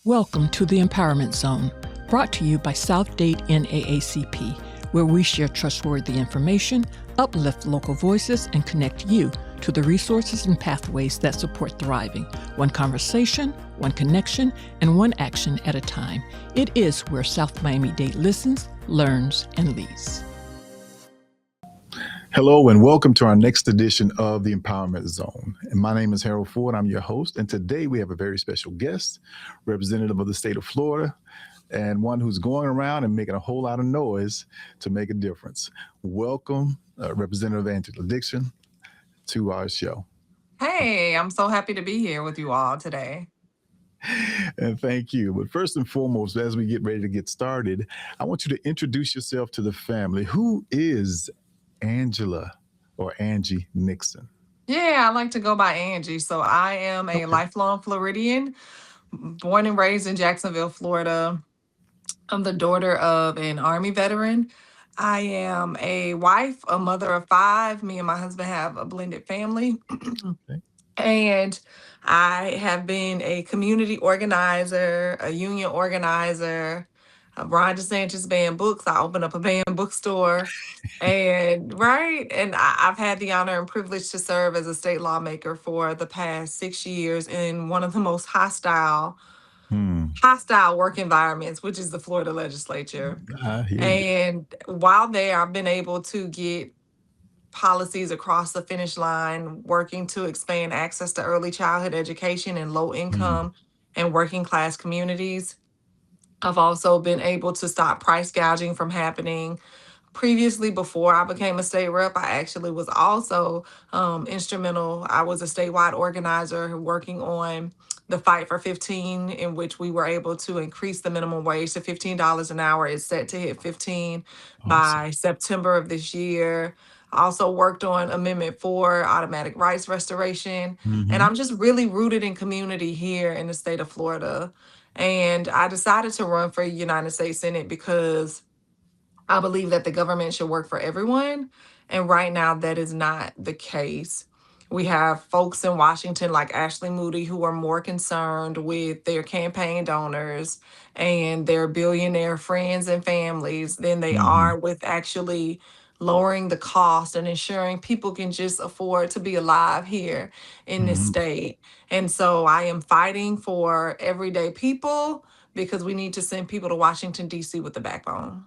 Welcome to the Empowerment Zone, brought to you by South Dade NAACP, where we share trustworthy information, uplift local voices, and connect you to the resources and pathways that support thriving, one conversation, one connection, and one action at a time. It is where South Miami-Dade listens, learns, and leads. Hello and welcome to our next edition of the Empowerment Zone. And my name is Harold Ford. I'm your host. And today we have a very special guest, representative of the state of Florida, and one who's going around and making a whole lot of noise to make a difference. Welcome, Representative Angie to our show. Hey, I'm so happy to be here with you all today. And thank you. But first and foremost, as we get ready to get started, I want you to introduce yourself to the family. Who is Angela or Angie Nixon? Yeah, I like to go by Angie. So I am a lifelong Floridian, born and raised in Jacksonville, Florida. I'm the daughter of an Army veteran. I am a wife, a mother of 5. Me and my husband have a blended family. Okay. And I have been a community organizer, a union organizer. Ron DeSantis banned books. I opened up a banned bookstore. And I've had the honor and privilege to serve as a state lawmaker for the past 6 years in one of the most hostile work environments, which is the Florida Legislature. And while there, I've been able to get policies across the finish line, working to expand access to early childhood education in low income and working class communities. I've also been able to stop price gouging from happening. Previously, before I became a state rep, I actually was also instrumental. I was a statewide organizer working on the Fight for 15, in which we were able to increase the minimum wage to $15 an hour. It's set to hit 15 by September of this year. I also worked on Amendment 4, automatic rights restoration. And I'm just really rooted in community here in the state of Florida. And I decided to run for United States Senate because I believe that the government should work for everyone. And right now, that is not the case. We have folks in Washington like Ashley Moody who are more concerned with their campaign donors and their billionaire friends and families than they are with actually lowering the cost and ensuring people can just afford to be alive here in this state. And so I am fighting for everyday people because we need to send people to Washington, D.C. with a backbone.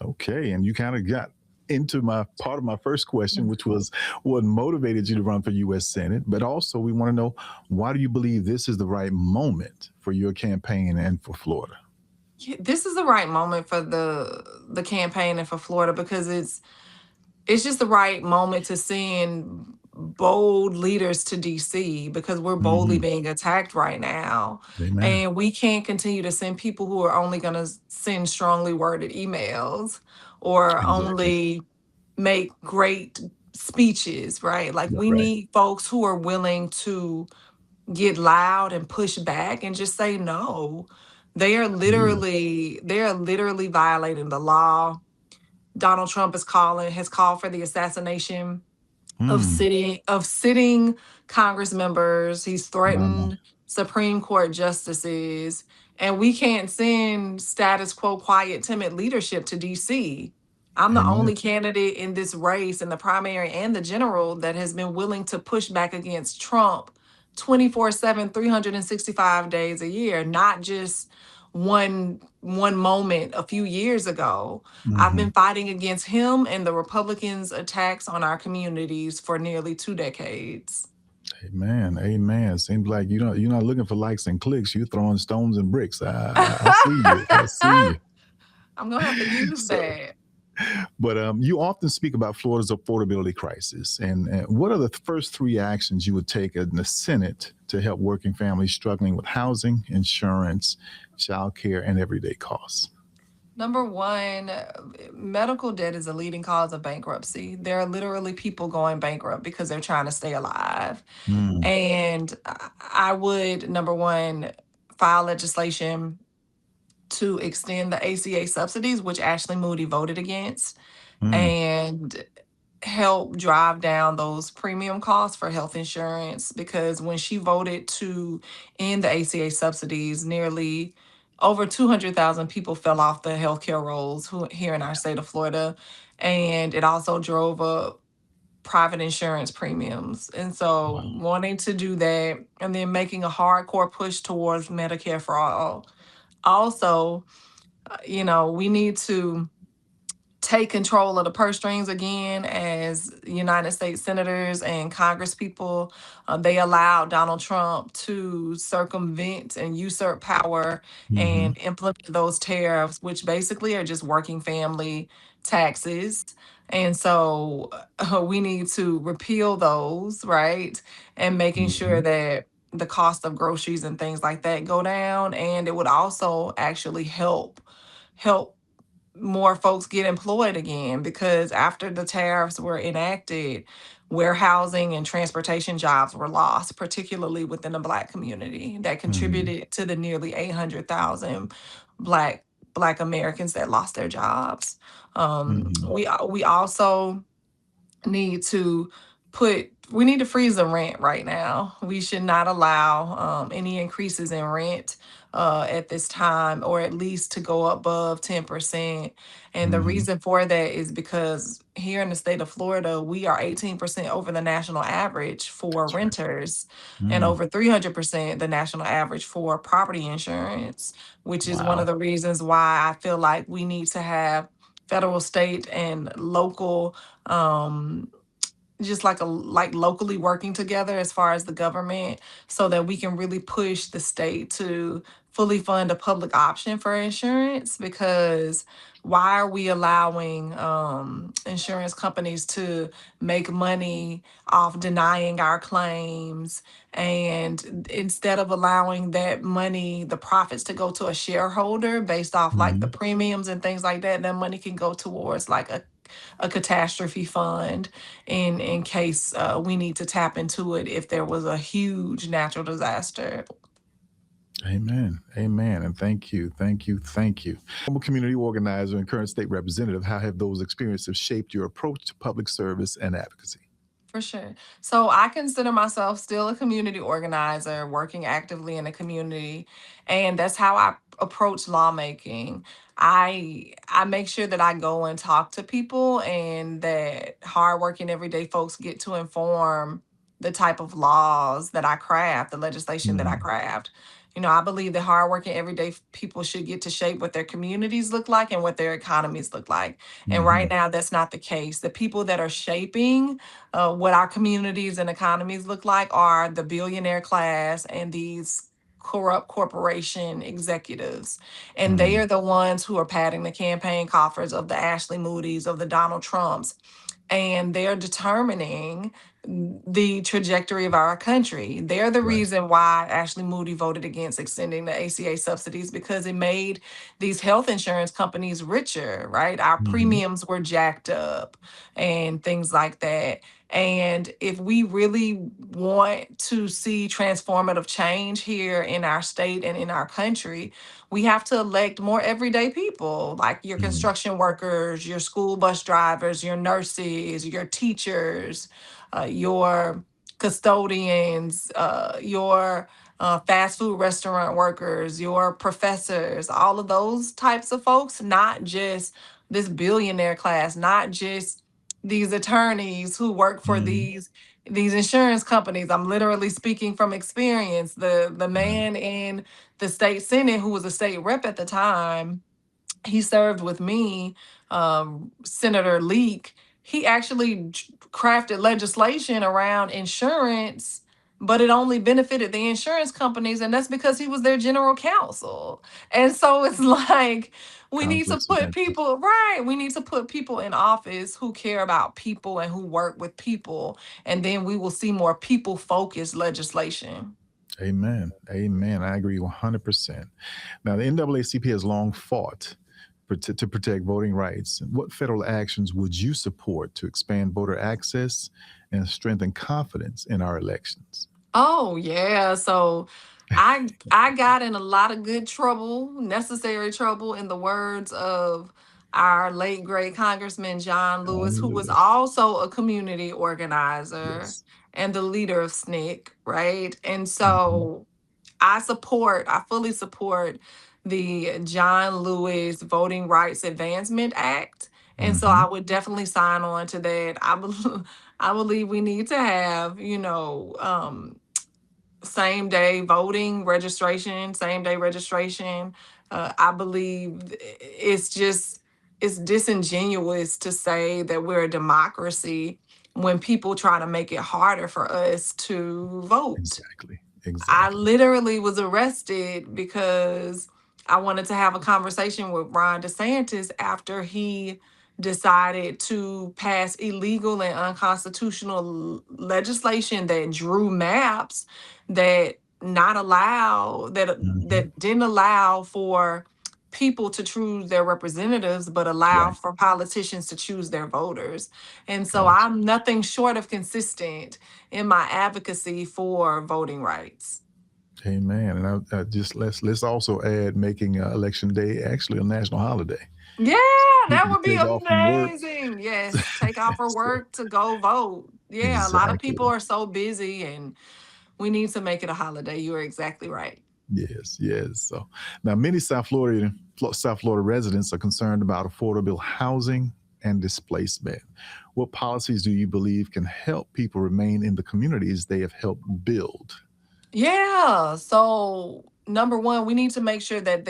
Okay, and you kind of got into my part of my first question, which was what motivated you to run for U.S. Senate, but also we want to know, why do you believe this is the right moment for your campaign and for Florida? This is the right moment for the campaign and for Florida because it's just the right moment to send bold leaders to DC because we're boldly being attacked right now. Amen. And we can't continue to send people who are only going to send strongly worded emails or only make great speeches, right? Like we need folks who are willing to get loud and push back and just say no. They are literally violating the law. Donald Trump has called for the assassination of sitting Congress members. He's threatened Supreme Court justices, and we can't send status quo, quiet, timid leadership to DC. I'm the only candidate in this race, in the primary and the general, that has been willing to push back against Trump 24/7, 365 days a year, not just one moment a few years ago. I've been fighting against him and the Republicans' attacks on our communities for nearly 2 decades. Amen. Amen. Seems like you're not looking for likes and clicks. You're throwing stones and bricks. I see you. I see you. I'm gonna have to use that. But you often speak about Florida's affordability crisis. And what are the first 3 actions you would take in the Senate to help working families struggling with housing, insurance, childcare, and everyday costs? Number 1, medical debt is a leading cause of bankruptcy. There are literally people going bankrupt because they're trying to stay alive. And I would, number 1, file legislation to extend the ACA subsidies, which Ashley Moody voted against. And help drive down those premium costs for health insurance, because when she voted to end the ACA subsidies, nearly over 200,000 people fell off the healthcare rolls here in our state of Florida. And it also drove up private insurance premiums. And so Wow. wanting to do that and then making a hardcore push towards Medicare for all. Also, we need to take control of the purse strings again as United States senators and Congress people. They allowed Donald Trump to circumvent and usurp power Mm-hmm. and implement those tariffs, which basically are just working family taxes. And so we need to repeal those, right? And making Mm-hmm. sure that the cost of groceries and things like that go down. And it would also actually help more folks get employed again, because after the tariffs were enacted, warehousing and transportation jobs were lost, particularly within the Black community. That Mm-hmm. contributed to the nearly 800,000 Black Black Americans that lost their jobs. Mm-hmm. We also need to we need to freeze the rent right now. We should not allow any increases in rent at this time, or at least to go above 10%. And the Mm-hmm. reason for that is because here in the state of Florida, we are 18% over the national average for That's right. renters, and Mm. over 300% the national average for property insurance, which is one of Wow. the reasons why I feel like we need to have federal, state, and local, um, just like locally working together as far as the government, so that we can really push the state to fully fund a public option for insurance. Because why are we allowing insurance companies to make money off denying our claims, and instead of allowing that money, the profits, to go to a shareholder based off like the Mm-hmm. premiums and things like that, that money can go towards like a catastrophe fund in case we need to tap into it if there was a huge natural disaster. Amen. Amen. And thank you. Thank you. Thank you. Former community organizer and current state representative, how have those experiences shaped your approach to public service and advocacy? For sure. So I consider myself still a community organizer, working actively in the community, and that's how I approach lawmaking. I make sure that I go and talk to people, and that hardworking everyday folks get to inform the type of laws that I craft, the legislation that I Mm-hmm. craft. I believe that hardworking everyday people should get to shape what their communities look like and what their economies look like. And right Mm-hmm. now, that's not the case. The people that are shaping what our communities and economies look like are the billionaire class and these corrupt corporation executives. And they Mm-hmm. are the ones who are padding the campaign coffers of the Ashley Moody's, of the Donald Trumps, and they're determining the trajectory of our country. They're the Right. reason why Ashley Moody voted against extending the ACA subsidies, because it made these health insurance companies richer, right? Our Mm-hmm. premiums were jacked up and things like that. And if we really want to see transformative change here in our state and in our country, we have to elect more everyday people, like your Mm-hmm. construction workers, your school bus drivers, your nurses, your teachers, your custodians, your fast food restaurant workers, your professors, all of those types of folks, not just this billionaire class, not just these attorneys who work for Mm-hmm. these insurance companies. I'm literally speaking from experience. The Right. man in the state senate, who was a state rep at the time, he served with me, Senator Leak. He actually crafted legislation around insurance, but it only benefited the insurance companies, and that's because he was their general counsel. And so it's like we need to Conflicts of put interest. people right. We need to put people in office who care about people and who work with people, and then we will see more people focused legislation. Amen. Amen. I agree 100%. Now, the NAACP has long fought to protect voting rights. What federal actions would you support to expand voter access and strengthen confidence in our elections? Oh yeah. So I got in a lot of good trouble, necessary trouble, in the words of our late great Congressman John Lewis, who was Lewis. also a community organizer Yes. and the leader of SNCC, right? And Hmm. so I fully support the John Lewis Voting Rights Advancement Act. And so I Hmm. would definitely sign on to that. I believe we need to have, same day voting registration, same day registration. I believe it's disingenuous to say that we're a democracy when people try to make it harder for us to vote. Exactly. I Exactly. literally was arrested because I wanted to have a conversation with Ron DeSantis after he decided to pass illegal and unconstitutional legislation that drew maps that not allow Hmm. that didn't allow for people to choose their representatives but allow Right. for politicians to choose their voters. And so Gotcha. I'm nothing short of consistent in my advocacy for voting rights. Amen. And I just let's also add making Election Day actually a national holiday. Yeah, that People would to be take off from work. amazing. Yes, take off for So, work to go vote. Yeah, a lot of people exactly. are so busy and we need to make it a holiday. You are exactly right. Yes, yes. So now many South Florida residents are concerned about affordable housing and displacement. What policies do you believe can help people remain in the communities they have helped build? Yeah, so number one, we need to make sure that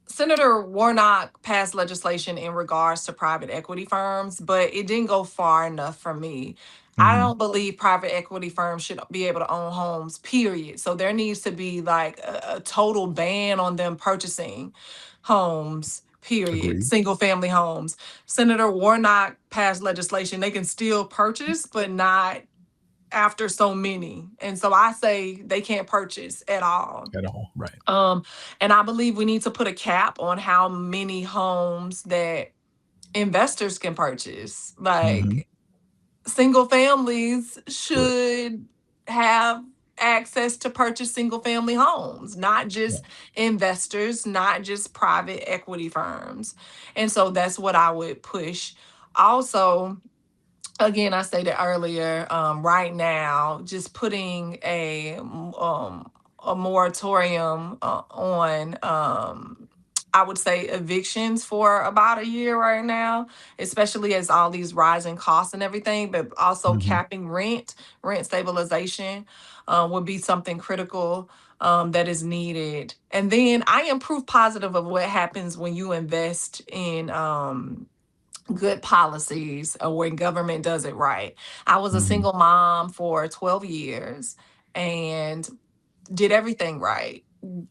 Senator Warnock passed legislation in regards to private equity firms, but it didn't go far enough for me. I Hmm. don't believe private equity firms should be able to own homes, period. So there needs to be like a total ban on them purchasing homes, period, Agreed. single family homes. Senator Warnock passed legislation they can still purchase, but not after so many. And so I say they can't purchase at all. At all. Right. Um, and I believe we need to put a cap on how many homes that investors can purchase. Hmm. Like single families Correct. should have access to purchase single family homes, not just Right. investors, not just private equity firms. And so that's what I would push. Also, again, I stated earlier, right now, just putting a moratorium on, I would say, evictions for about a year right now, especially as all these rising costs and everything, but also Hmm. capping rent stabilization would be something critical. That is needed. And then I am proof positive of what happens when you invest in good policies when government does it right. I was a Hmm. single mom for 12 years and did everything right.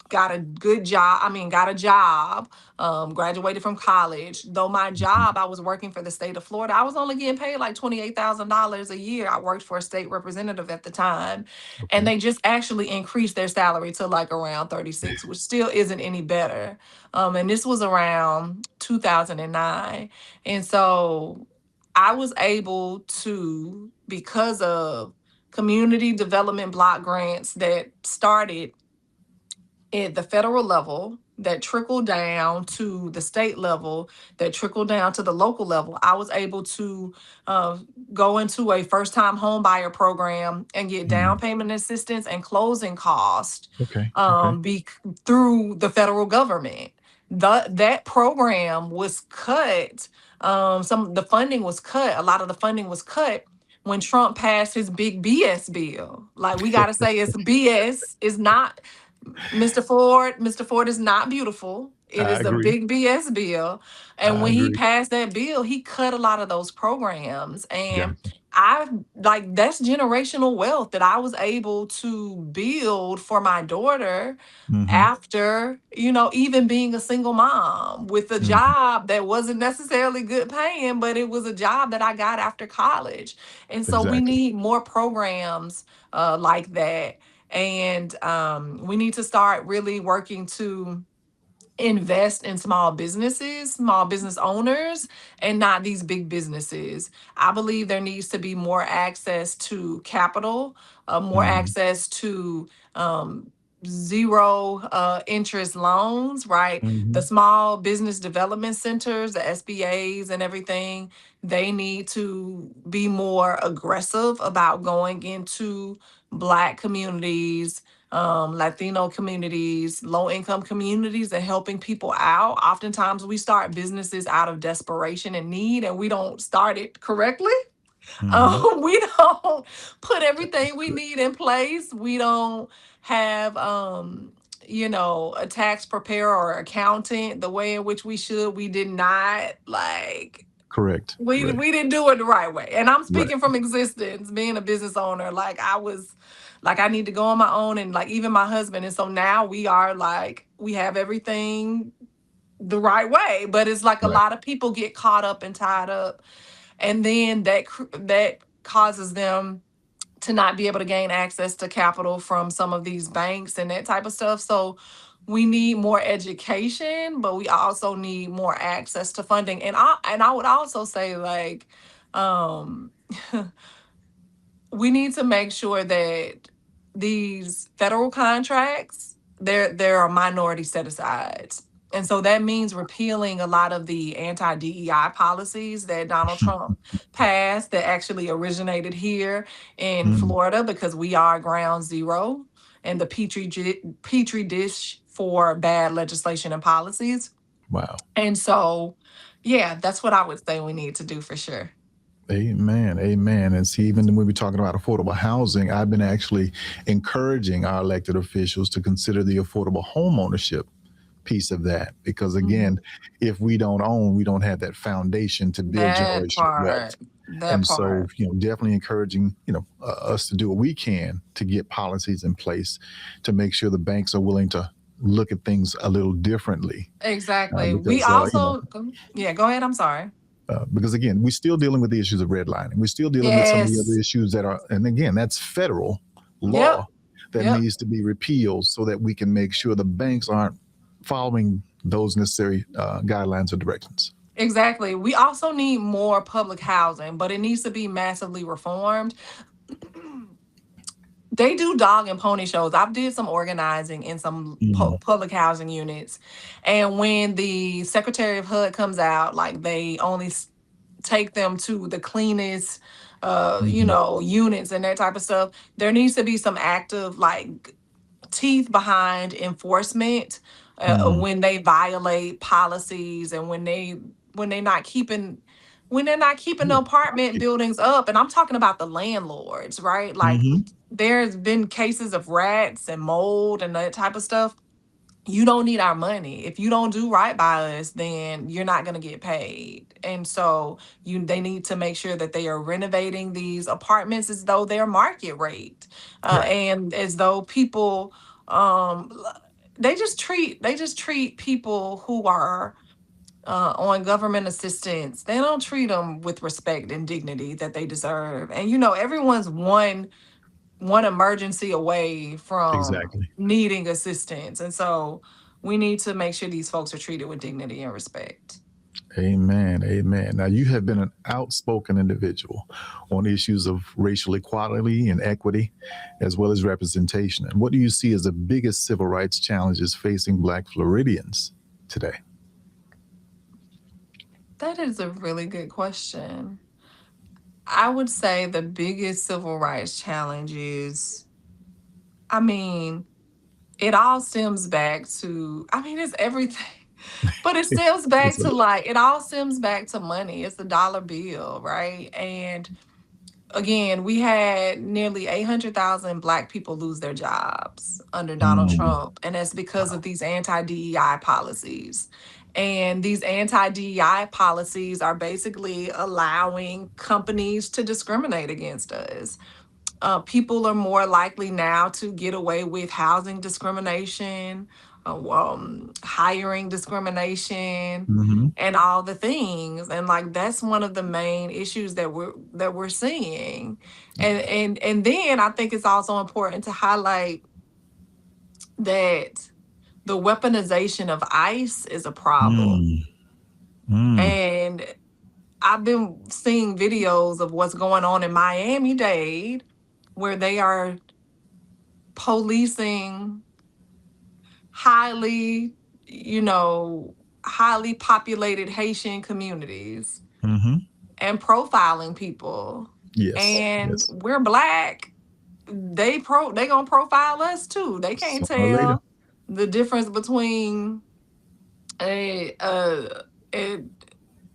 Got a good job. I mean, got a job, graduated from college. Though my Hmm. job, I was working for the state of Florida. I was only getting paid like $28,000 a year. I worked for a state representative at the time. And Okay. they just actually increased their salary to like around 36, which still isn't any better. And this was around 2009. And so I was able to, because of community development block grants that started at the federal level, that trickled down to the state level, that trickled down to the local level, I was able to uh, go into a first time home buyer program and get down Mm. payment assistance and closing cost Okay. Okay. be through the federal government. That program was cut. Some the funding was cut. A lot of the funding was cut when Trump passed his big BS bill. Like we got to say, it's BS. It's not. Mr. Ford is not beautiful. It I is a agree. big BS bill. And I when he agree. passed that bill, he cut a lot of those programs. And Gotcha. I like that's generational wealth that I was able to build for my daughter Hmm. after, even being a single mom with a Hmm. job that wasn't necessarily good paying, but it was a job that I got after college. And so we Exactly. need more programs like that. And we need to start really working to invest in small business owners, and not these big businesses. I believe there needs to be more access to capital, more Hmm. access to zero interest loans, right? The Hmm. small business development centers, the SBAs and everything, they need to be more aggressive about going into Black communities, Latino communities, low income communities, and helping people out. Oftentimes we start businesses out of desperation and need, and we don't start it correctly. Hmm. We don't put That's everything we correct. need in place. We don't have a tax preparer or accountant the way in which we should. We did not like Correct. Correct. we didn't do it the right way. And I'm Right. speaking from existence, being a business owner. Like I was like I need to go on my own, and like even my husband. And so now we are like we have everything the right way. But it's like a Right. lot of people get caught up and tied up, and then that causes them to not be able to gain access to capital from some of these banks and that type of stuff. So we need more education, but we also need more access to funding. And I would also say like um we need to make sure that these federal contracts, there are minority set asides. And so that means repealing a lot of the anti-DEI policies that Donald Trump passed that actually originated here in Mm. Florida, because we are ground zero and the petri dish for bad legislation and policies. Wow. And so, yeah, that's what I would say we need to do for sure. Amen. Amen. And see, even when we're talking about affordable housing, I've been actually encouraging our elected officials to consider the affordable home ownership piece of that. Because Mhm. again, if we don't own, we don't have that foundation to build That generational wealth. part. That And so, part. definitely encouraging, us to do what we can to get policies in place to make sure the banks are willing to look at things a little differently. Exactly. We Because, also, yeah, go ahead. I'm sorry. because again, we're still dealing with the issues of redlining. We're still dealing with some of the other Yes. issues that are, and again, that's federal Yep. law that Yep. needs to be repealed so that we can make sure the banks aren't following those necessary guidelines or directions. Exactly. We also need more public housing, but it needs to be massively reformed. They do dog and pony shows. I've did some organizing in some Mm-hmm. public housing units, and when the Secretary of HUD comes out, like they only take them to the cleanest Mm-hmm. units and that type of stuff. There needs to be some active like teeth behind enforcement Mm-hmm. when they violate policies, and when they not keeping when they're not keeping the apartment buildings up. And I'm talking about the landlords, right? Like Mm-hmm. there's been cases of rats and mold and that type of stuff. You don't need our money. If you don't do right by us, then you're not going to get paid. And so they need to make sure that they are renovating these apartments as though they're market rate, Right. and as though people um they just treat people who are on government assistance. They don't treat them with respect and dignity that they deserve. And everyone's one emergency away from Exactly. needing assistance. And so we need to make sure these folks are treated with dignity and respect. Amen. Amen. Now, you have been an outspoken individual on issues of racial equality and equity, as well as representation. And what do you see as the biggest civil rights challenges facing Black Floridians today? That is a really good question. I would say the biggest civil rights challenge is, I mean, it all stems back to, it's everything. But it stems back It's a to lot. like, it all stems back to money. It's the dollar bill, right? And again, we had nearly 800,000 Black people lose their jobs under Donald Mm, Trump. And that's because of wow. these anti DEI policies. And these anti DEI policies are basically allowing companies to discriminate against us. People are more likely now to get away with housing discrimination, hiring discrimination, Hmm. and all the things. And like that's one of the main issues that we're seeing. And then I think it's also important to highlight that the weaponization of ICE is a problem. Mm, mm, And I've been seeing videos of what's going on in Miami-Dade, where they are policing highly, you know, highly populated Haitian communities Mm-hmm. and profiling people. Yes. And Yes. we're Black. They gonna profile us too. They can't Sooner or later. tell the difference between a, a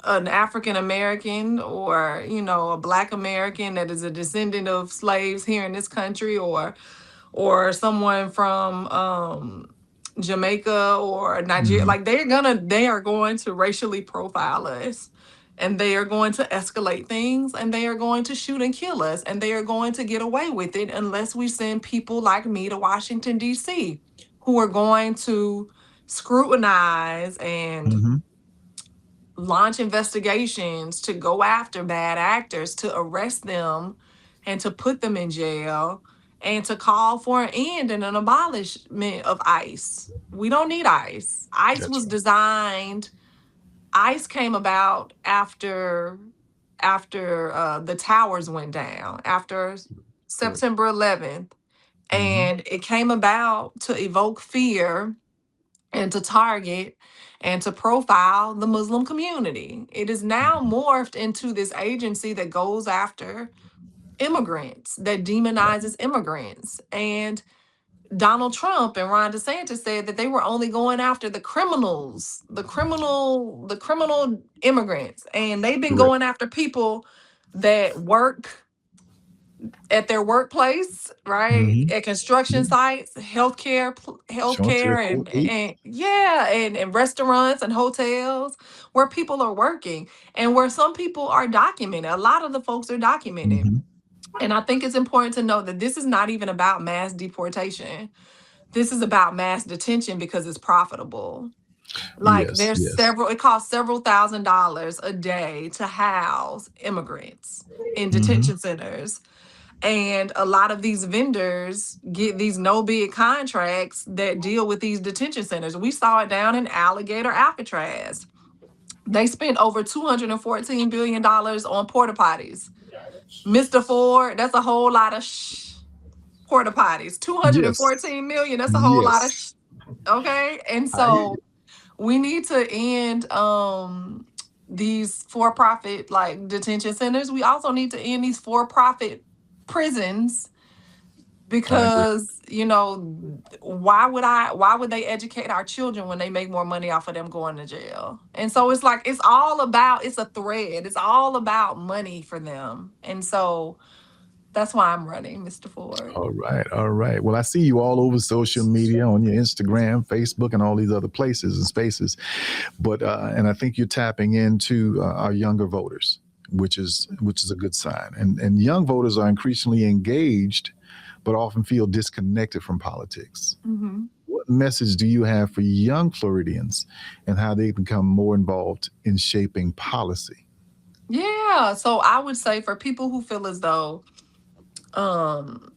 an African American or, you know, a Black American that is a descendant of slaves here in this country, or someone from Jamaica or Nigeria. Mm-hmm. Like they are going to racially profile us, and they are going to escalate things, and they are going to shoot and kill us, and they are going to get away with it unless we send people like me to Washington D.C. who are going to scrutinize and Mm-hmm. launch investigations to go after bad actors, to arrest them and to put them in jail, and to call for an end and an abolishment of ICE. We don't need ICE. That's right. ICE came about after the towers went down, after Correct. September 11th. Mm-hmm. And it came about to evoke fear and to target and to profile the Muslim community. It is now Mm-hmm. morphed into this agency that goes after immigrants, that Right. demonizes immigrants. And Donald Trump and Ron DeSantis said that they were only going after the criminals, the criminal immigrants. And they've been Correct. going after people that work at their workplace, right? Mm-hmm. At construction Yeah. sites, Showing to their healthcare, court date. and yeah, and restaurants and hotels where people are working and where some people are documented. A lot of the folks are documented. Mm-hmm. And I think it's important to know that this is not even about mass deportation. This is about mass detention because it's profitable. Like Yes. Yes. it costs several $1,000s a day to house immigrants in Mm-hmm. detention centers. And a lot of these vendors get these no bid contracts that deal with these detention centers. We saw it down in Alligator, Alcatraz. They spent over $214 billion on porta potties. Mr. Ford, that's a whole lot of porta potties. Yes. 214 million, that's a whole lot of Yes. okay? And I hear you. so we need to end these for-profit like detention centers. We also need to end these for-profit prisons I agree. because, why would they educate our children when they make more money off of them going to jail? And so it's like it's a thread. It's all about money for them. And so that's why I'm running, Mr. Ford. All right, all right. Well, I see you all over social media on your Instagram, Facebook, and all these other places and spaces. But and I think you're tapping into our younger voters, which is a good sign. And young voters are increasingly engaged, but often feel disconnected from politics. Hmm. What message do you have for young Floridians and how they become more involved in shaping policy? Yeah. So I would say for people who feel as though um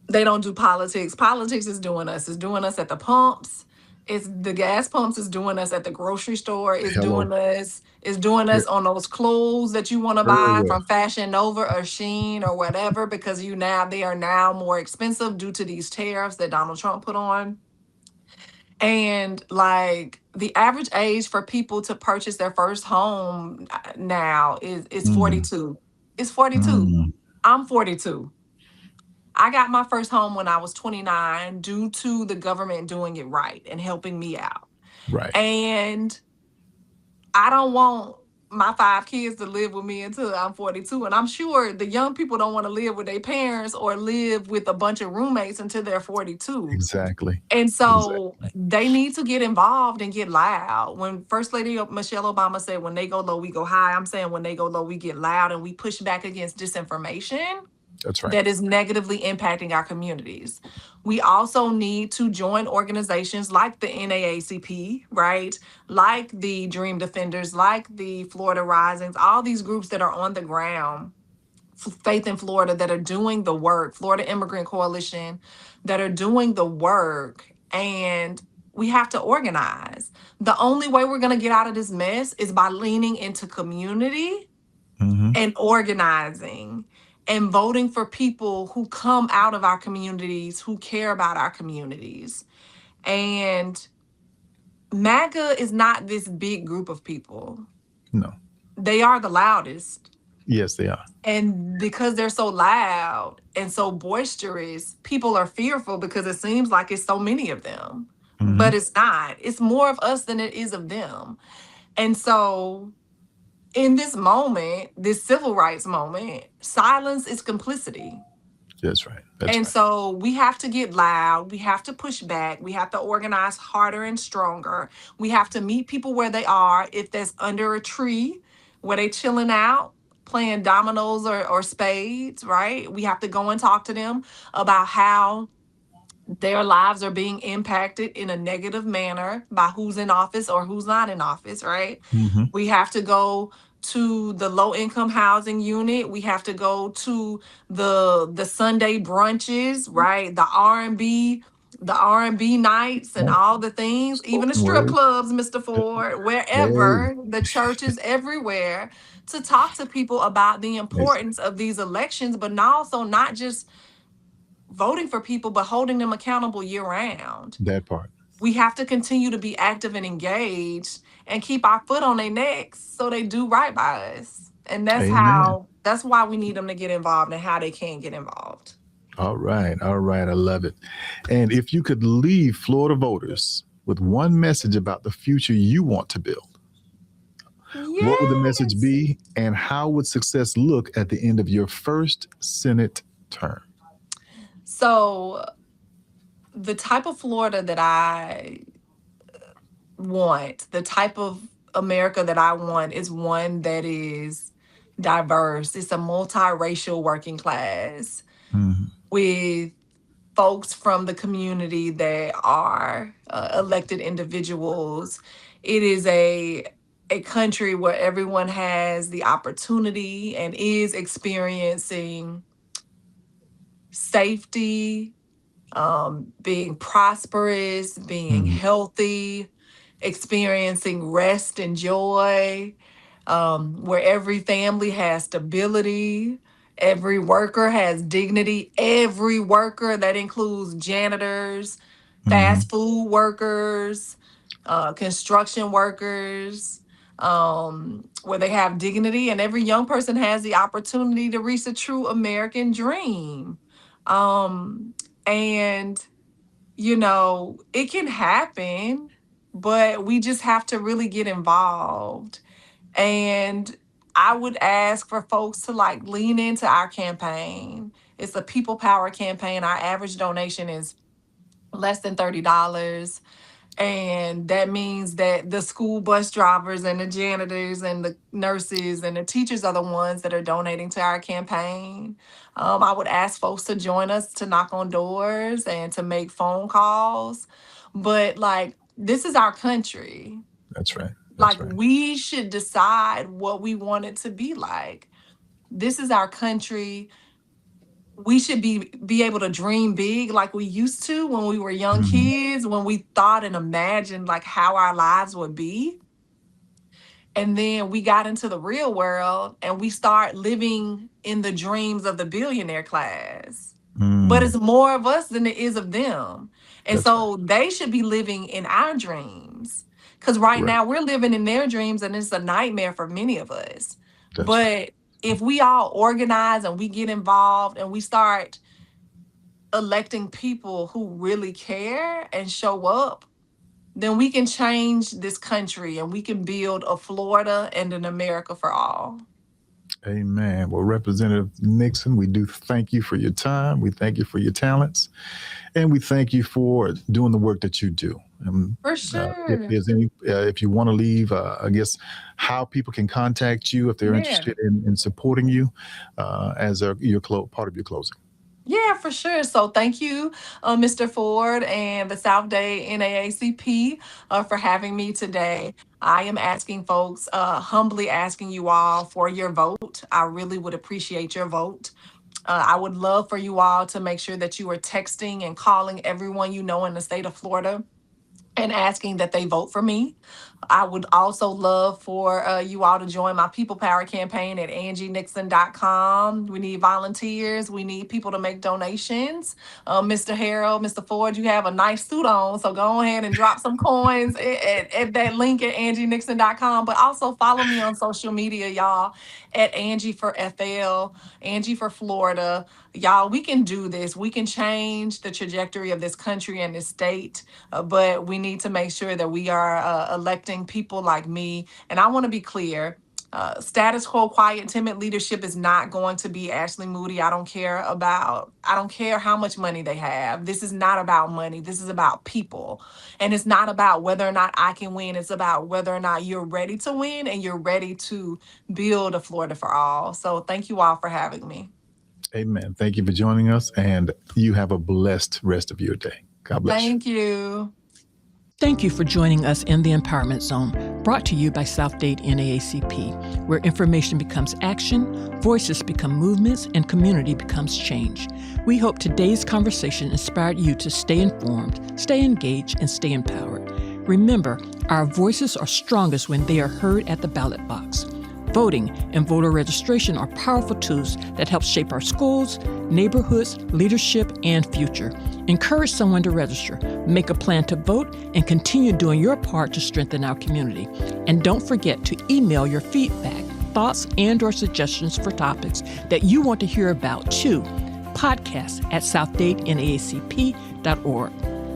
they don't do politics. Politics is doing us. It's doing us at the pumps. It's the gas pumps is doing us at the grocery store. It's Hello, doing us. It's doing us on those clothes that you want to buy everywhere. from Fashion Nova or Shein or whatever, because they are now more expensive due to these tariffs that Donald Trump put on. And like the average age for people to purchase their first home now is Mm, 42. It's 42. mm, I'm 42. I got my first home when I was 29 due to the government doing it right and helping me out. right. And I don't want my 5 kids to live with me until I'm 42. And I'm sure the young people don't want to live with their parents or live with a bunch of roommates until they're 42. Exactly. And so Exactly. they need to get involved and get loud. When First Lady Michelle Obama said, when they go low, we go high, I'm saying when they go low, we get loud and we push back against disinformation That's right. that is negatively impacting our communities. We also need to join organizations like the NAACP, right? Like the Dream Defenders, like the Florida Risings, all these groups that are on the ground, Faith in Florida, that are doing the work, Florida Immigrant Coalition, that are doing the work. And we have to organize. The only way we're going to get out of this mess is by leaning into community Hmm. and organizing and voting for people who come out of our communities, who care about our communities. And MAGA is not this big group of people. No. They are the loudest. Yes, they are. And because they're so loud and so boisterous, people are fearful because it seems like it's so many of them. Mm-hmm. But it's not. It's more of us than it is of them. And so in this moment, this civil rights moment, silence is complicity. That's right. That's And right. so we have to get loud. We have to push back. We have to organize harder and stronger. We have to meet people where they are. If that's under a tree where they chilling out, playing dominoes or spades, right? We have to go and talk to them about how their lives are being impacted in a negative manner by who's in office or who's not in office, right? Mm-hmm. We have to go to the low income housing unit. We have to go to the Sunday brunches, right? The R&B nights and all the things, even the Spoken strip word. clubs, Mr. Ford, Hey. wherever, the churches everywhere, to talk to people about the Yes, importance of these elections, but also not just voting for people, but holding them accountable year round. that part. We have to continue to be active and engaged and keep our foot on their necks so they do right by us. And Amen. that's why we need them to get involved and how they can get involved. All right. All right. I love it. And if you could leave Florida voters with one message about the future you want to build, what would the message Yes. be? And how would success look at the end of your first Senate term? So the type of Florida that I want, the type of America that I want is one that is diverse. It's a multiracial working class Mhm. with folks from the community that are elected individuals. It is a country where everyone has the opportunity and is experiencing safety, being prosperous, being Mhm. healthy, experiencing rest and joy, where every family has stability, every worker has dignity, every worker that includes janitors, Mhm. fast food workers, construction workers, where they have dignity, and every young person has the opportunity to reach the true American dream. Um, and it can happen, but we just have to really get involved. And I would ask for folks to like lean into our campaign. It's a people power campaign. Our average donation is less than $30. And that means that the school bus drivers and the janitors and the nurses and the teachers are the ones that are donating to our campaign. I would ask folks to join us to knock on doors and to make phone calls. But like, this is our country. That's right. Like, That's right. we should decide what we want it to be like. This is our country. We should be able to dream big like we used to when we were young Mhm. kids, when we thought and imagined like how our lives would be. And then we got into the real world and we start living in the dreams of the billionaire class. But Mm. it's more of us than it is of them. And That's right. so they should be living in our dreams. Because right Right. now we're living in their dreams and it's a nightmare for many of us. That's right. But if we all organize and we get involved and we start electing people who really care and show up, then we can change this country and we can build a Florida and an America for all. Amen. Well, Representative Nixon, we do thank you for your time. We thank you for your talents. And we thank you for doing the work that you do. For If sure. there's any, if you want to leave, I guess, how people can contact you if they're Yeah. interested in supporting you as part of your closing. Yeah, for sure. So thank you, Mr. Ford and the South Dade NAACP for having me today. I am asking folks, humbly asking you all for your vote. I really would appreciate your vote. I would love for you all to make sure that you are texting and calling everyone you know in the state of Florida and asking that they vote for me. I would also love for you all to join my People Power campaign at angienixon.com. We need volunteers. We need people to make donations. Mr. Harold, Mr. Ford, you have a nice suit on, so go ahead and drop some coins at that link at angienixon.com. But also follow me on social media, y'all, at Angie for FL, Angie for Florida. Y'all, we can do this. We can change the trajectory of this country and this state, but we need to make sure that we are electing people like me. And I want to be clear. Status quo, quiet, timid leadership is not going to be Ashley Moody. I don't care how much money they have. This is not about money. This is about people. And it's not about whether or not I can win. It's about whether or not you're ready to win and you're ready to build a Florida for all. So thank you all for having me. Amen. Thank you for joining us, and you have a blessed rest of your day. God bless you. Thank you. Thank you for joining us in the Empowerment Zone, brought to you by South Dade NAACP, where information becomes action, voices become movements, and community becomes change. We hope today's conversation inspired you to stay informed, stay engaged, and stay empowered. Remember, our voices are strongest when they are heard at the ballot box. Voting and voter registration are powerful tools that help shape our schools, neighborhoods, leadership, and future. Encourage someone to register, make a plan to vote, and continue doing your part to strengthen our community. And don't forget to email your feedback, thoughts, and/or suggestions for topics that you want to hear about to podcast@southdade.naacp.org.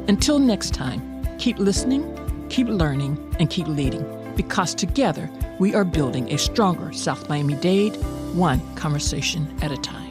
Until next time, keep listening, keep learning, and keep leading, because together we are building a stronger South Miami-Dade, one conversation at a time.